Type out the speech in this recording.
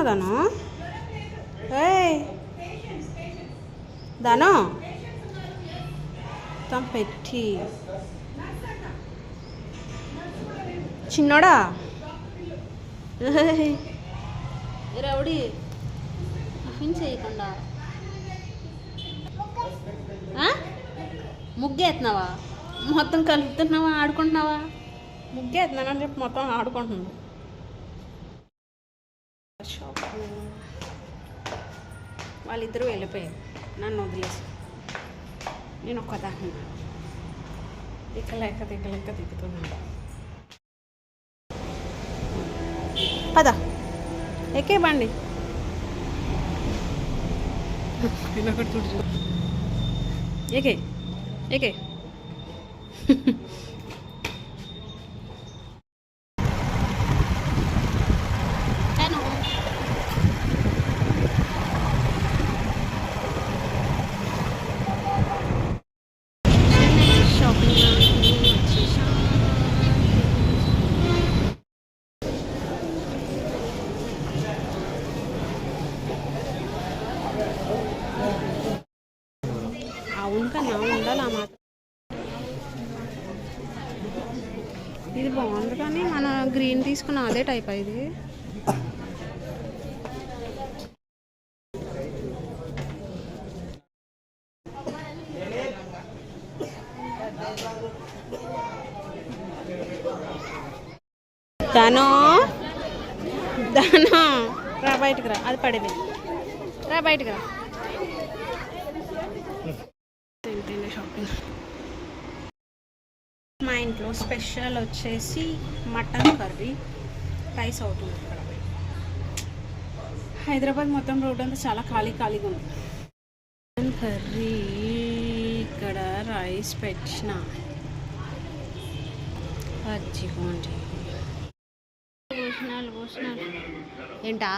దాను దాను మొత్తం పెట్టి చిన్నోడా రౌడీ టిఫిన్ చేయకుండా ముగ్గేస్తున్నావా మొత్తం కలుపుతున్నావా ఆడుకుంటున్నావా ముగ్గేస్తున్నానని చెప్పి మొత్తం ఆడుకుంటున్నావు వాళ్ళిద్దరూ వెళ్ళిపోయారు నన్ను వదిలేసి నేను ఒక్కదాన్ని దిక్కలేక దిక్కుతున్నాను పద ఎక్కే బండి ఏకే ఏకే అవును కన్నా ఉండాలి ఆ మాత్రం ఇది బాగుంది కానీ మన గ్రీన్ తీసుకున్న అదే టైప్ ఇది దానో దానో రా బయటకు రా అది పడేది రా బయటకు రా షాపింగ్ మా ఇంట్లో స్పెషల్ వచ్చేసి మటన్ కర్రీ రైస్ అవుతుంది ఇక్కడ హైదరాబాద్ మొత్తం రోడ్ అంతా చాలా ఖాళీగా ఉంది మటన్ కర్రీ ఇక్కడ రైస్ పెట్టిన పచ్చికోండి భూషణాలు ఏంటా